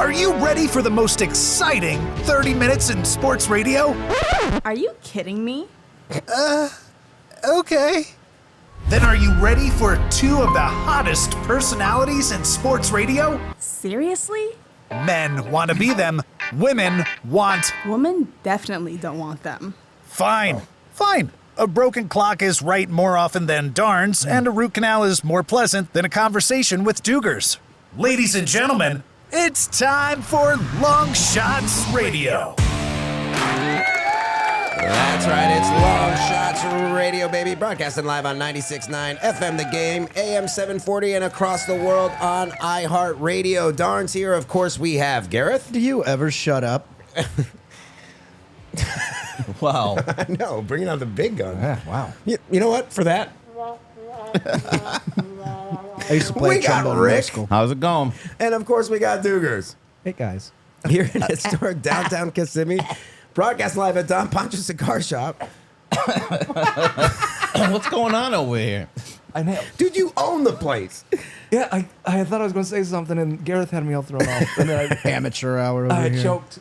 Are you ready for the most exciting 30 minutes in sports radio? Are you kidding me? Okay. Then are you ready for two of the hottest personalities in sports radio? Seriously? Men want to be them, women want... Women definitely don't want them. Fine. A broken clock is right more often than Darnz, and a root canal is more pleasant than a conversation with Doogers. Ladies and gentlemen, it's time for Longshotz Radio. That's right, it's Longshotz Radio, baby. Broadcasting live on 96.9 FM The Game, AM 740, and across the world on iHeartRadio. Darnz here. Of course, we have Garreth. Do you ever shut up? Wow. I know, bringing out the big gun. Yeah, wow. You know what? For that, I used to play We got trombone in Rick. high school. How's it going? and of course, we got Doogers. Hey, guys. Here in historic downtown Kissimmee. Broadcast live at Don Poncho's Cigar Shop. What's going on over here? I know. Dude, you own the place. Yeah, I thought I was going to say something, and Garreth had me all thrown off. And then amateur hour over I here. choked.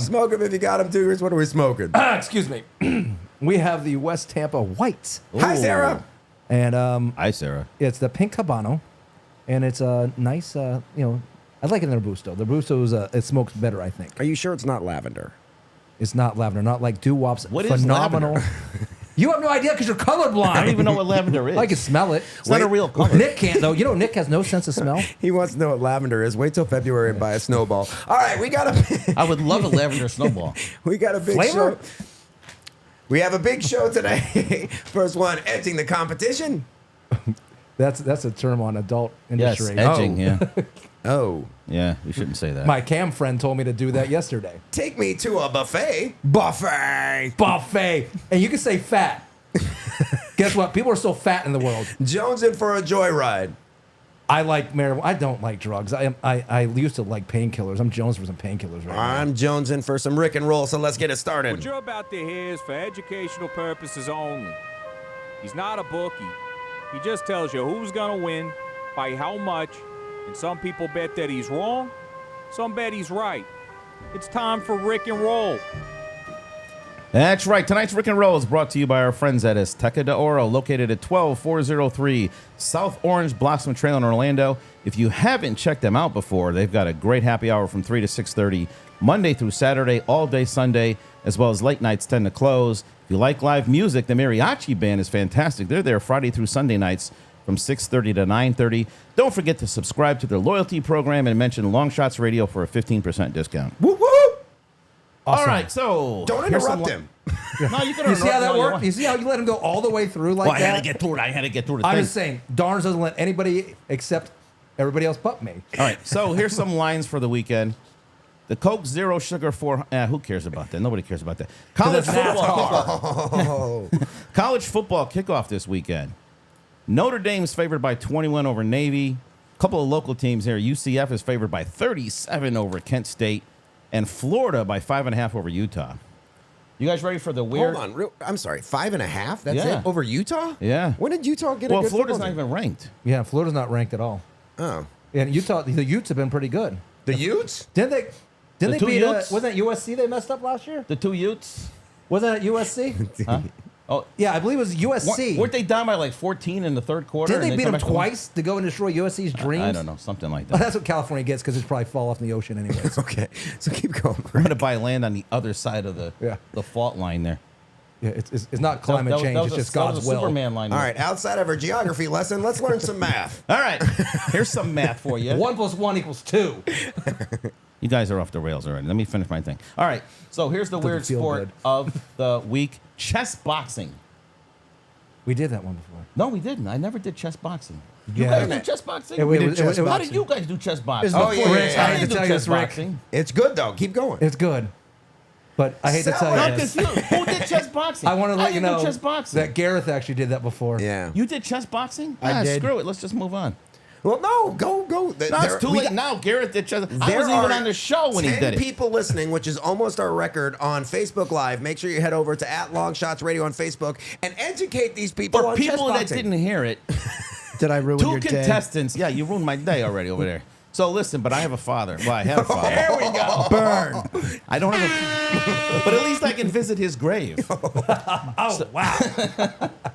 Smoke 'em if you got 'em, Doogers. What are we smoking? Excuse me. We have the West Tampa Whites. Hi, Sarah. And Hi, Sarah. it's the pink Habano. And it's a nice, I like it in the Robusto. The Robusto is it smokes better, I think. Are you sure it's not lavender? It's not lavender, not like doo-wop's What is phenomenal. lavender? You have no idea because you're colorblind. I don't even know what lavender is. I can smell it. It's not a real color. Nick can't, though. You know Nick has no sense of smell? He wants to know what lavender is. Wait till February and buy a snowball. All right, we got a I would love a lavender snowball. we got a big Flavor? show. We have a big show today. First one, edging the competition. That's a term on adult Yes, industry. edging, yeah. Oh, Yeah, you shouldn't say that. My cam friend told me to do that yesterday. take me to a buffet. Buffet. Buffet. And you can say fat. Guess what? People are still fat in the world. Jones in for a joyride. I like marijuana. I don't like drugs. I used to like painkillers. I'm Jones for some painkillers right now. I'm Jones in for some Rick and roll, so let's get it What started. you're about to hear is for educational purposes only. He's not a bookie. He just tells you who's gonna win, by how much, and some people bet that he's wrong, some bet he's right. It's time for Rick and Roll. That's right. Tonight's Rick and Roll is brought to you by our friends at Azteca de Oro, located at 12403 South Orange Blossom Trail in Orlando. If you haven't checked them out before, they've got a great happy hour from 3 to 6:30, Monday through Saturday, all day Sunday, as well as late nights 10 to close. If you like live music, the Mariachi Band is fantastic. They're there Friday through Sunday nights from 6:30 to 9:30. Don't forget to subscribe to their loyalty program and mention Longshotz Radio for a 15% discount. Whoop whoop. All right, so Don't here's interrupt some- him. No, you can You see how interrupt that all you worked? want. You see how you let him go all the way through like Well, I that? had to get through it. I had to get through the I'm thing. just saying, Darnz doesn't let anybody except everybody else but me. All right, so here's some lines for the weekend. The Coke Zero Sugar 4. Who cares about that? Nobody cares about that. College football. College football kickoff this weekend. Notre Dame's favored by 21 over Navy. A couple of local teams here. UCF is favored by 37 over Kent State, and Florida by 5.5 over Utah. You guys ready for the weird? Hold on. I'm sorry. 5.5? That's Yeah. it? Over Utah? Yeah. When did Utah get a Well, good Florida's football not team? even ranked. Yeah, Florida's not ranked at all. Oh. And Utah, the Utes have been pretty good. The Utes? Didn't they? The Didn't two they beat? Utes? Wasn't that USC they messed up last year? The two Utes. Wasn't that USC? Huh? Oh, Yeah, I believe it was USC. weren't they down by like 14 in the third quarter? Didn't they and beat come them back to win? twice to go and destroy USC's dreams? I don't know, something like Well, that. that's what California gets because it's probably fall off in the ocean anyways. Okay. So keep going. I'm going to buy land on the other side of the Yeah. the fault line there. Yeah, it's not climate That was- change. that was It's just that was God's a will. Superman line. All there. right. Outside of our geography lesson, let's learn some math. All right. Here's some math for you. 1 + 1 = 2. You guys are off the rails already. Let me finish my thing. All right. So here's the weird feel sport good. of the week: chess boxing. We did that one before. No, we didn't. I never did chess boxing. You Yeah. guys do chess boxing? Yeah, we did did chess How boxing. did you guys do chess boxing? It's Oh, before yeah, Rick. yeah, I yeah. hate I to didn't tell do you chess this, Rick. boxing. It's good, though. Keep going. It's good. But I hate to tell I'm you this. confused. Who did chess boxing? I want to let you didn't know do chess boxing. that Garreth actually did that before. Yeah. You did chess boxing? I did. Screw it. Let's just move on. Well, no. Go. No, it's too we late got- now. Garrett did chess. I There wasn't even are on the show when he 10 did it. people listening, which is almost our record on Facebook Live. Make sure you head over to @Longshotz Radio on Facebook and educate these people For on people chess that boxing. didn't hear it, Did I ruin two your day? contestants. Yeah, you ruined my day already over there. So listen, but I have a father. Well, I have a father. There we go. Burn. I don't have a... But at least I can visit his grave. Oh, wow.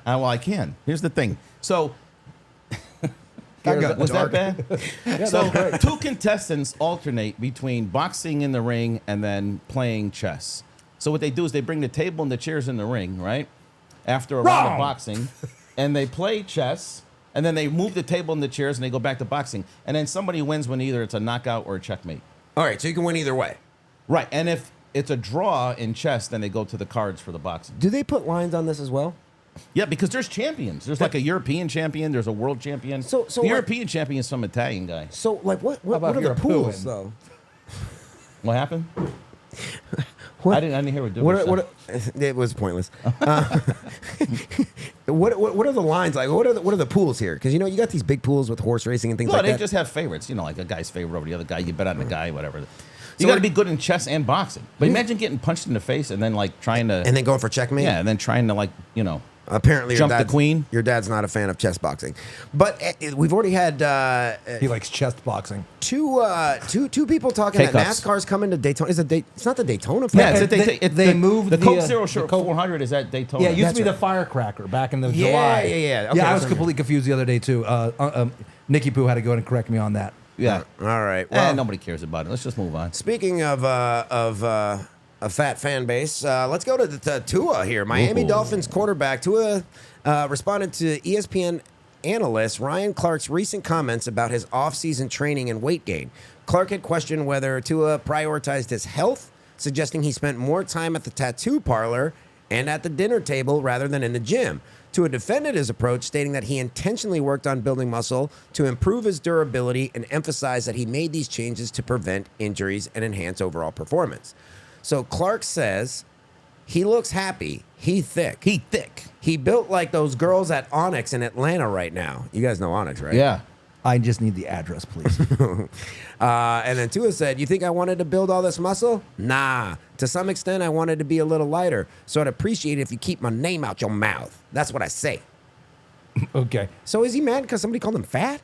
Well, I can. Here's the thing. So... got was dark. that bad? Yeah, So that was great. two contestants alternate between boxing in the ring and then playing chess. So what they do is they bring the table and the chairs in the ring, right? After a round of Wrong. boxing, and they play chess, and then they move the table and the chairs and they go back to boxing. And then somebody wins when either it's a knockout or a checkmate. All right, so you can win either way. Right. And if it's a draw in chess, then they go to the cards for the boxing. Do they put lines on this as well? Yeah, because there's champions. There's like a European champion. There's a world champion. So the like- European champion is some Italian guy. So, like, what about are if the you're a pools, Poohin? though? What happened? What- I didn't hear what Doogers What, said. it was pointless. What are the lines like? What are the pools here? Because you got these big pools with horse racing and things No, like they that. just have favorites. Like a guy's favorite over the other guy. You bet on the guy, whatever. So You got to what- be good in chess and boxing. But imagine getting punched in the face and then like trying to and then going for checkmate. yeah, and then trying to Apparently, Jump the queen? Your dad's not a fan of chess boxing, but we've already had He likes chest boxing. two people talking that K-Cups. NASCAR's coming to Daytona. It's not the Daytona. yeah. Flag? They moved the the, Coke uh, Zero the Coke- 400 is at Daytona. Yeah, it used to be That's the firecracker back in the Yeah, July. yeah. Okay, I was that's completely confused the other day too. Nikki Poo had to go in and correct me on that. yeah. All right. Well, Nobody cares about it. Let's just move on. speaking of a fat fan base, let's go to the TUA here. Miami Dolphins quarterback Tua responded to ESPN analyst Ryan Clark's recent comments about his offseason training and weight gain. Clark had questioned whether Tua prioritized his health, suggesting he spent more time at the tattoo parlor and at the dinner table rather than in the gym. Tua defended his approach, stating that he intentionally worked on building muscle to improve his durability and emphasized that he made these changes to prevent injuries and enhance overall performance. So Clark says he looks happy. He thick. He thick. He built like those girls at Onyx in Atlanta right now. You guys know Onyx, right? Yeah. I just need the address, please. And then Tua said, "You think I wanted to build all this muscle? Nah. To some extent, I wanted to be a little lighter. So I'd appreciate it if you keep my name out your mouth. That's what I say." Okay. So is he mad because somebody called him fat?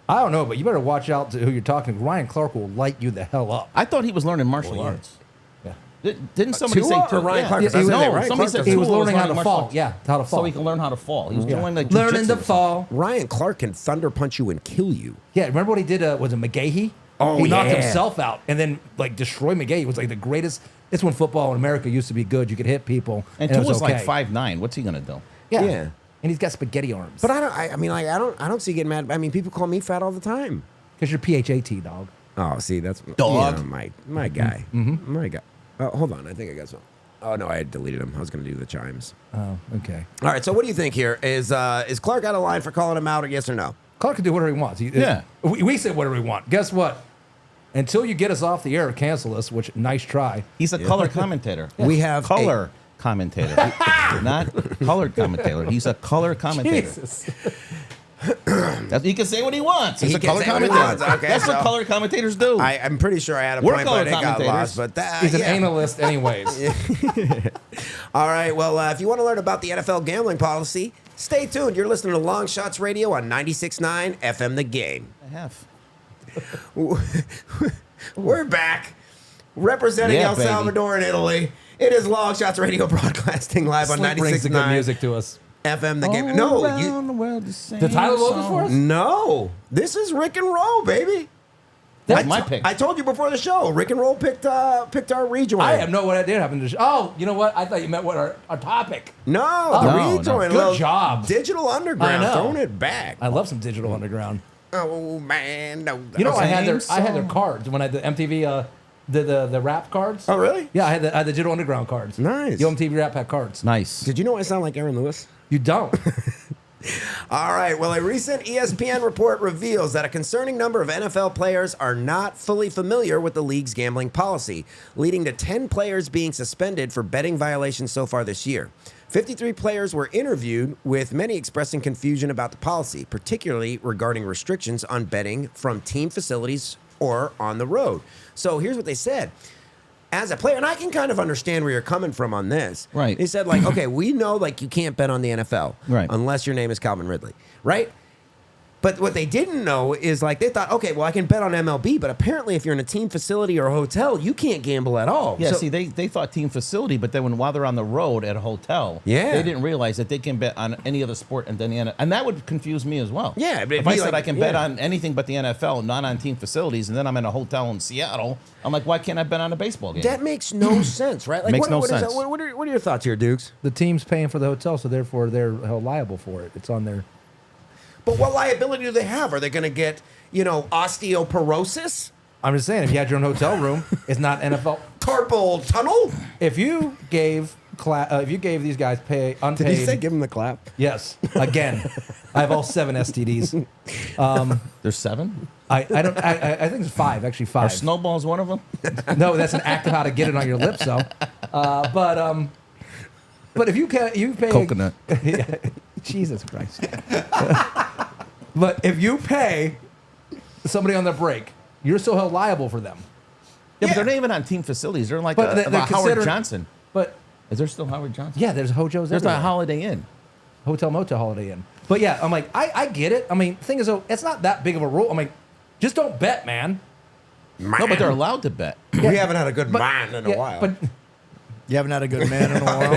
I don't know, but you better watch out to who you're talking to. Ryan Clark will light you the hell up. I thought he was learning martial arts. Yeah. Didn't somebody Tua say or Tua? Ryan Clark? Yeah, That's he what was- they say, Ryan somebody Clark said does He Tua was learning how to martial fall. arts. Yeah, how to fall. So he can learn how to fall. He was doing like Learning to jujitsu. fall. Ryan Clark can thunder punch you and kill you. Yeah, remember what he did? Was it McGahee? Oh, he knocked yeah. himself out and then like destroyed McGahee. It was like the greatest. It's when football in America used to be good. You could hit people, And it was Tua's okay. like 5'9". What's he gonna do? Yeah. Yeah. And he's got spaghetti arms. But I don't see getting mad. I mean, people call me fat all the time. Because you're PHAT, dog. Oh, see, that's Dog. my guy, my guy. Hold on, I think I got some. Oh no, I had deleted him. I was going to do the chimes. Oh, okay. All right, so what do you think here? Is Clark out of line for calling him out, or yes or no? Clark can do whatever he wants. Yeah. We say whatever we want. Guess what? Until you get us off the air or cancel us, which nice try. He's a color commentator. We have color commentator, not colored commentator. He's a color commentator. Jesus. He can say what he wants. He's He a can color say what he commentator. wants. Okay, That's so- what color commentators do. I'm pretty sure I had a We're point, color but it got commentators. lost. But that, He's an yeah. analyst, anyways. All right, well, if you want to learn about the NFL gambling policy, stay tuned. You're listening to Longshotz Radio on 96.9 FM The Game. I have. We're back, representing Yeah, El baby. Salvador and Italy. It is Longshotz Radio broadcasting live on Slick brings the good 96.9 music to us. FM The Game. No, Around the world the same Did Tyler Logan song. for us? no, this is Rick and Roll, baby. That's my pick. I told you before the show. Rick and Roll picked our rejoin. I have no idea what happened to Oh, you know what? I thought you meant what our topic. No, Oh. the No, rejoin. Good Little job. Digital Underground, I know. throwing it back. I love some Digital Underground. Oh man, no. You know, I had their Same cards when I did MTV the rap cards. Oh really? Yeah, I had the Digital Underground cards. Nice. The MTV Rap Pack cards. Nice. Did you know I sound like Aaron Lewis? You don't. All right. Well, a recent ESPN report reveals that a concerning number of NFL players are not fully familiar with the league's gambling policy, leading to 10 players being suspended for betting violations so far this year. 53 players were interviewed, with many expressing confusion about the policy, particularly regarding restrictions on betting from team facilities or on the road. So here's what they said. As a player, and I can kind of understand where you're coming from on this. Right. They said, like, okay, we know, like, you can't bet on the NFL. Right. Unless your name is Calvin Ridley. Right? But what they didn't know is like they thought, okay, well I can bet on MLB, but apparently if you're in a team facility or a hotel, you can't gamble at all. Yeah, So- see, they thought team facility, but then while they're on the road at a hotel, Yeah. they didn't realize that they can bet on any other sport and then the NFL. And that would confuse me as well. Yeah, but it'd if I be said like- I can bet yeah. on anything but the NFL, not on team facilities, and then I'm in a hotel in Seattle, I'm like, why can't I bet on a baseball game? that makes no sense, right? Like Makes no what is sense. that? What are your thoughts here, Dukes? The team's paying for the hotel, so therefore they're held liable for it. It's on their. But what liability do they have? Are they going to get, osteoporosis? I'm just saying, if you had your own hotel room, it's not NFL. Carpal tunnel? If you gave these guys unpaid. Did you say give them the clap? Yes. Again, I have all 7 STDs. There's 7? I think it's 5. Actually, 5. Are snowballs one of them? No, that's an act of how to get it on your lips, though. But if you pay Coconut. Yeah, Jesus Christ. But if you pay somebody on their break, you're still held liable for them. Yeah, but they're not even on team facilities. They're like But they're Howard considered- Johnson. But Is there still Howard Johnson? yeah, there's Hojos. There's everywhere. a Holiday Inn. Hotel Motel Holiday Inn. But yeah, I'm like, I get it. I mean, the thing is, though, it's not that big of a rule. I'm like, just don't bet, man. No, but they're allowed to bet. We haven't had a good man in a Yeah, while. But You haven't had a good man in a while.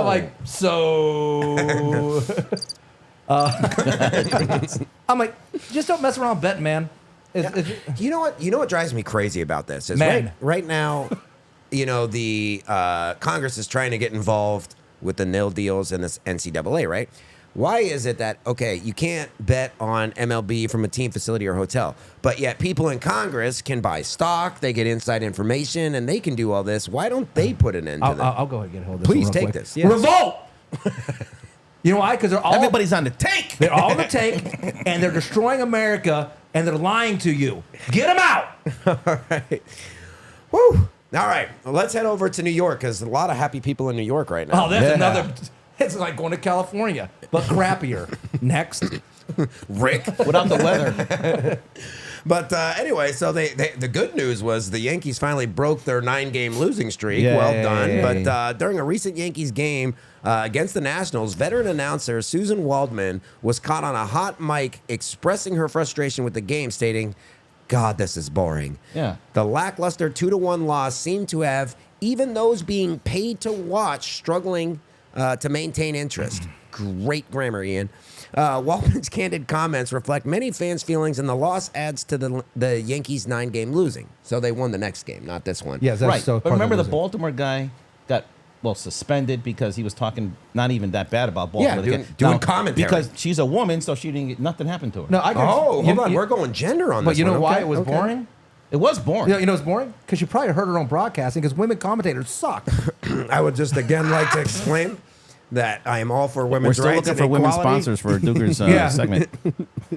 I'm like, so. I'm like, just don't mess around betting, man. You know what? You know what drives me crazy about this is Man. right now, the Congress is trying to get involved with the nil deals and this NCAA, right? Why is it that you can't bet on MLB from a team facility or hotel, but yet people in Congress can buy stock, they get inside information, and they can do all this? Why don't they put an end to that? I'll go ahead and get a hold of this. Please one real take quick. this. Yes. Revolt! You know why? Because Everybody's on the take. they're all on the take, and they're destroying America, and they're lying to you. Get them out! All right. Woo! All right. Well, let's head over to New York because a lot of happy people in New York right now. Oh, that's another. It's like going to California, but crappier. Next. Rick. Without the weather. But anyway, so the good news was the Yankees finally broke their 9-game losing streak. Yay. Well done. But during a recent Yankees game against the Nationals, veteran announcer Susan Waldman was caught on a hot mic expressing her frustration with the game, stating, "God, this is boring." Yeah. The lackluster 2-1 loss seemed to have even those being paid to watch struggling to maintain interest. Great grammar, Ian. Waldman's candid comments reflect many fans' feelings, and the loss adds to the Yankees' 9-game losing. So they won the next game, not this one. Yes, that's Right. so. But remember the Baltimore guy got, suspended because he was talking not even that bad about Baltimore. Yeah, doing commentary. Because she's a woman, so she didn't get, nothing happened to her. No, I can. Oh, hold on. We're going gender on But this you know one. why Okay, it was okay. boring? It was boring. You know it's boring? Because you probably heard her own broadcasting, because women commentators suck. I would just again like to exclaim that I am all for We're women's still rights looking and for women equality. sponsors for Doogers Yeah. segment.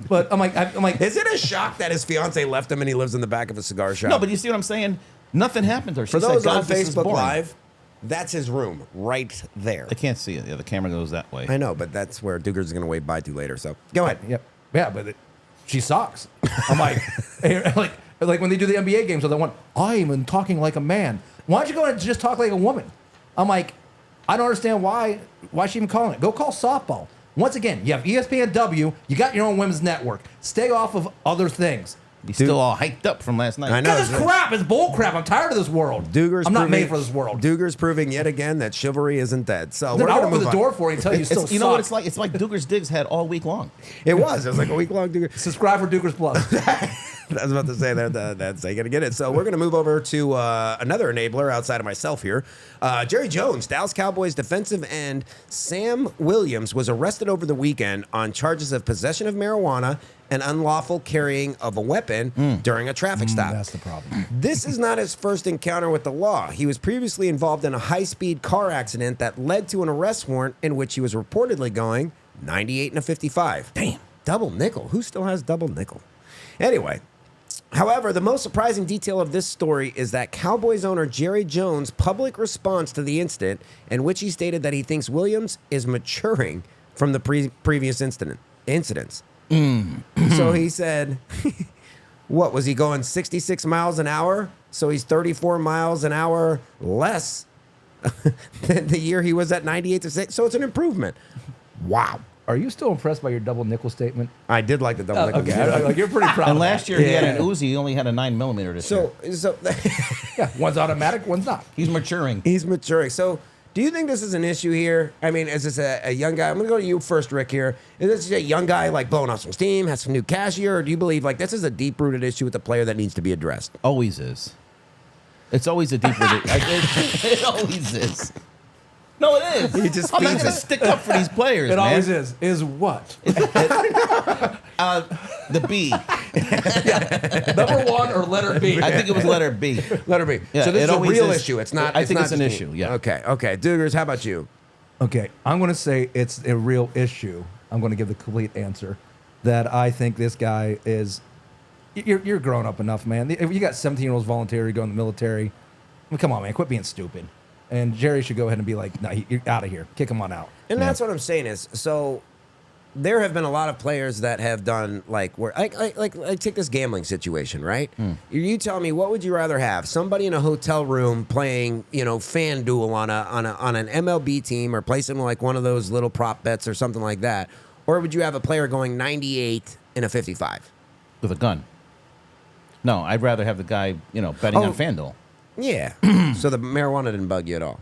But I'm like, Is it a shock that his fiance left him and he lives in the back of a cigar shop? No, but you see what I'm saying? Nothing happened to her. She for said, those God, on this is Facebook boring." Live, that's his room right there. I can't see it. Yeah, the camera goes that way. I know, but that's where Doogers is going to wave bye to later. So go ahead. yep, yeah, but she sucks. I'm like, like when they do the NBA games, so they want, I'm talking like a man. Why don't you go and just talk like a woman? I'm like, I don't understand why she even calling it. Go call softball. Once again, you have ESPNW, you got your own women's network. Stay off of other things. He's still all hyped up from last night. I know. Because it's crap. It's bull crap. I'm tired of this world. Doogers I'm not proving- made for this world. Doogers proving yet again that chivalry isn't dead. So Then we're I'll going to open move the on. door for you and tell you you still You know what it's suck. like? It's like Doogers Diggs had all week long. It was like a week-long Doogers. Subscribe for Doogers Plus. I was about to say that's how you're going to get it. So we're going to move over to another enabler outside of myself here. Jerry Jones, Dallas Cowboys defensive end Sam Williams was arrested over the weekend on charges of possession of marijuana and unlawful carrying of a weapon during a traffic stop. That's the problem. This is not his first encounter with the law. He was previously involved in a high-speed car accident that led to an arrest warrant in which he was reportedly going 98 and a 55. Damn. Double nickel. Who still has double nickel? Anyway. However, the most surprising detail of this story is that Cowboys owner Jerry Jones' public response to the incident, in which he stated that he thinks Williams is maturing from the previous incidents. So he said, what, was he going 66 miles an hour? So he's 34 miles an hour less than the year he was at 98 to 6. So it's an improvement. Wow. Are you still impressed by your double nickel statement? I did like the double nickel. Okay, like you're pretty proud. And of last that. year he had an Uzi. He only had a 9mm this year. So Yeah, one's automatic, one's not. He's maturing. he's maturing. So, do you think this is an issue here? I mean, is this a young guy? I'm going to go to you first, Rick, here. Is this a young guy, like, blowing off some steam, has some new cash here, or do you believe, like, this is a deep-rooted issue with the player that needs to be addressed? Always is. It's always a deeper. It always is. No, it is. He just I'm not feeds going to it. stick up for these players, It man. always is. Is what? The B. Number one or letter B? I think it was letter B. Letter B. Yeah, So this it is a always real is. issue. It's not. I think not it's an just issue, yeah. Okay. Doogers, how about you? Okay, I'm going to say it's a real issue. I'm going to give the complete answer that I think this guy is. You're grown up enough, man. If you got 17-year-olds volunteer to go in the military, I mean, come on, man, quit being stupid. And Jerry should go ahead and be like, no, you're out of here. Kick him on out. And that's what I'm saying is, so there have been a lot of players that have done like take this gambling situation, right? You tell me, what would you rather have? Somebody in a hotel room playing, FanDuel on an MLB team, or placing like one of those little prop bets or something like that, or would you have a player going 98 in a 55 With a gun. No, I'd rather have the guy, betting on FanDuel. Yeah. So the marijuana didn't bug you at all.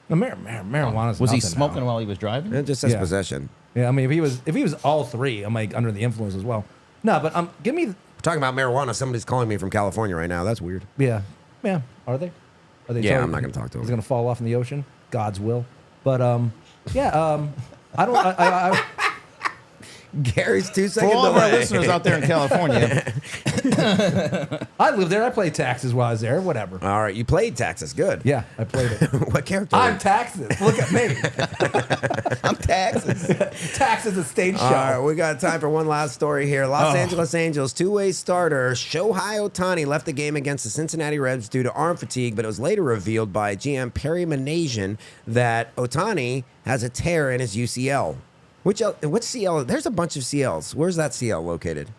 The marijuana's Was he nothing smoking now. while he was driving? It just says Yeah. possession. Yeah, I mean, if he was all three, I'm like under the influence as well. No, but give me. We're talking about marijuana. Somebody's calling me from California right now. That's weird. Yeah. Are they? Are they? Yeah, I'm not gonna talk to him. He's gonna fall off in the ocean. God's will. But yeah. I don't. I Gary's 2 For seconds all of our away. listeners out there in California, I lived there. I played taxes while I was there. Whatever. All right, you played Texas. Good. Yeah, I played it. What character? I'm taxes. Look at me. I'm Texas. Taxes a stage show. All right, we got time for one last story here. Los Angeles Angels two-way starter Shohei Ohtani left the game against the Cincinnati Reds due to arm fatigue, but it was later revealed by GM Perry Manasian that Ohtani has a tear in his UCL. What CL? There's a bunch of CLs. Where's that CL located?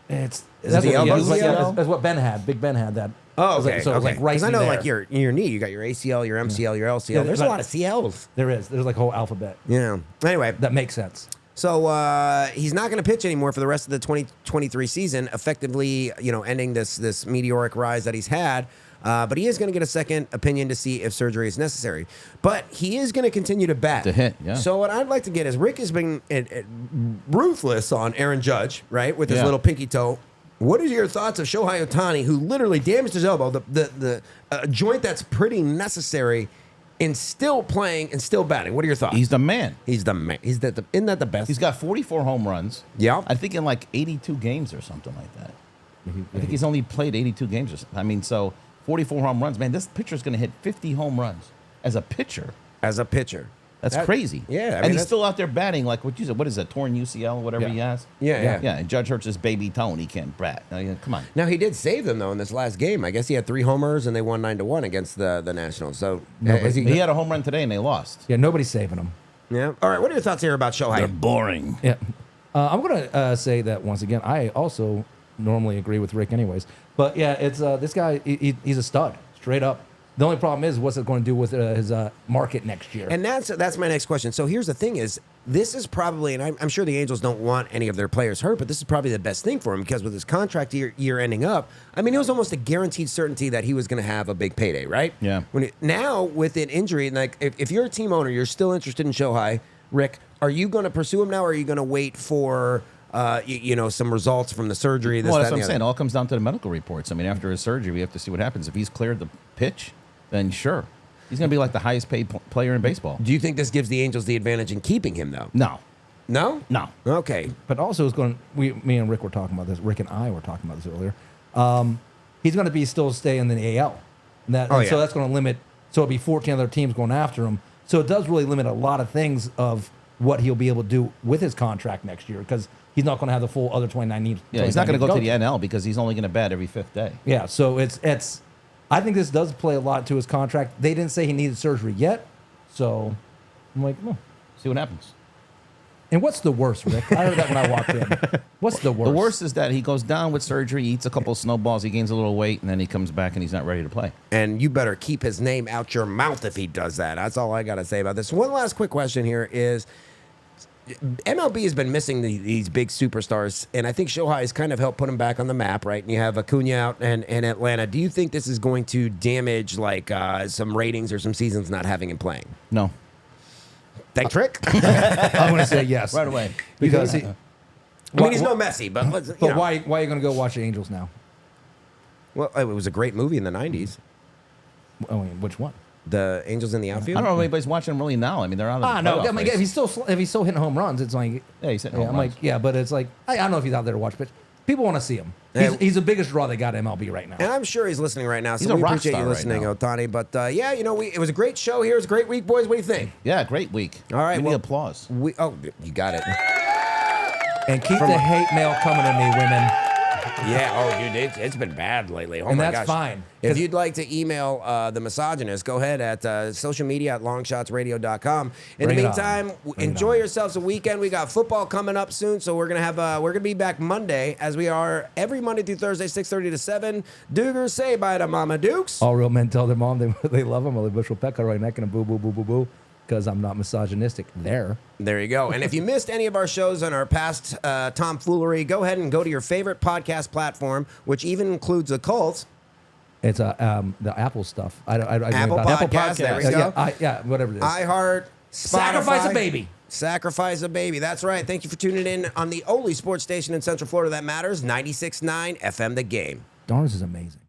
That's it the elbow CL? That's what Ben had. Big Ben had that. Oh, It was like- okay. so it was like right Because I know, there. like your knee, you got your ACL, your MCL, your LCL. Yeah, There's a but- lot of CLs. There is. There's like a whole alphabet. Yeah. Anyway, That makes sense. so he's not going to pitch anymore for the rest of the 2023 season, effectively, ending this meteoric rise that he's had. But he is going to get a second opinion to see if surgery is necessary. But he is going to continue to bat. To hit, yeah. So what I'd like to get is Rick has been ruthless on Aaron Judge, right, with his Yeah. little pinky toe. What are your thoughts of Shohei Ohtani, who literally damaged his elbow, the joint that's pretty necessary, and still playing and still batting? What are your thoughts? He's the man. He's the man. Isn't that the best? He's got 44 home runs. Yeah. I think in like 82 games or something like that. I think he's only played 82 games or something. I mean, so 44 home runs. Man, this pitcher's going to hit 50 home runs as a pitcher. as a pitcher. That's That- crazy. yeah, I mean, and he's that's- still out there batting like what you said. What is that? Torn UCL, whatever Yeah. he has. Yeah. Yeah, and Judge hurts his baby toe and he can't bat. Now, come on. Now he did save them though in this last game. I guess he had 3 homers and they won 9-1 against the Nationals. So is he, He had a home run today and they lost. Yeah, nobody's saving him. yeah. All right. What are your thoughts here about Shohei? boring. Yeah. I'm going to say that once again, I also normally agree with Rick anyways. But yeah, it's this guy, he's a stud, straight up. The only problem is what's it going to do with his market next year? And that's my next question. So here's the thing: is this is probably, and I'm sure the Angels don't want any of their players hurt, but this is probably the best thing for him because with his contract year ending up, I mean, it was almost a guaranteed certainty that he was going to have a big payday, right? Yeah. Now with an injury, like if you're a team owner, you're still interested in Shohei, Rick. Are you going to pursue him now, or are you going to wait for some results from the surgery? This, Well, that, that's and what I'm the saying. It other? all comes down to the medical reports. I mean, after his surgery, we have to see what happens. If he's cleared the pitch, then sure. He's going to be like the highest paid player in baseball. Do you think this gives the Angels the advantage in keeping him though? No. No. No. Okay. But also, it's going. Me and Rick were talking about this. Rick and I were talking about this earlier. He's going to be still stay in the AL. And Oh, yeah. So that's going to limit. So it'll be 14 other teams going after him. So it does really limit a lot of things of what he'll be able to do with his contract next year because he's not going to have the full other 29 needs. Yeah, he's not going to go to the NL because he's only going to bat every 5th day. Yeah, so it's. I think this does play a lot to his contract. They didn't say he needed surgery yet, so I'm like, well. See what happens. And what's the worst, Rick? I heard that when I walked in. What's the worst? The worst is that he goes down with surgery, eats a couple of snowballs, he gains a little weight, and then he comes back and he's not ready to play. And you better keep his name out your mouth if he does that. That's all I got to say about this. One last quick question here is, MLB has been missing these big superstars, and I think Shohei has kind of helped put them back on the map, right? And you have Acuna out in Atlanta. Do you think this is going to damage like some ratings or some seasons not having him playing? No. Thank Trick. I'm going to say yes Right away. because I mean, he's no Messi, but let's, But why are you going to go watch the Angels now? Well, it was a great movie in the '90s. I mean, which one? The Angels in the Outfield. I don't know if anybody's watching them really now. I mean, they're out of the No. playoff I mean, race. if he's still hitting home runs, it's like Yeah, he's hitting yeah, home I'm runs. like yeah, but it's like I don't know if he's out there to watch, but people want to see him. He's the biggest draw they got in MLB right now. And I'm sure he's listening right now, so He's a we rock appreciate star you right listening, now. Otani. But yeah, it was a great show here. It was a great week, boys. What do you think? Yeah, great week. All right, Give me well- applause. You got it. And keep the hate mail coming to me, women. Yeah. Oh, dude, it's been bad lately. Oh And my that's gosh. fine. If you'd like to email the misogynist, go ahead at social media at longshotsradio.com. In Bring the it meantime, on. enjoy yourselves a weekend. We got football coming up soon, so we're gonna be back Monday as we are every Monday through Thursday, 6:30 to 7. Doogers, say bye to Mama Dukes. All real men tell their mom they love them. Well, they bushel peck right neck and a boo boo boo boo boo because I'm not misogynistic. There you go. And if you missed any of our shows on our past tomfoolery, go ahead and go to your favorite podcast platform, which even includes the cult. It's the Apple stuff. I Apple about- Podcast, there we go. Whatever it is. iHeart, Spotify. Sacrifice a baby. Sacrifice a baby. That's right. Thank you for tuning in on the only sports station in Central Florida that matters, 96.9 FM The Game. Darnz is amazing.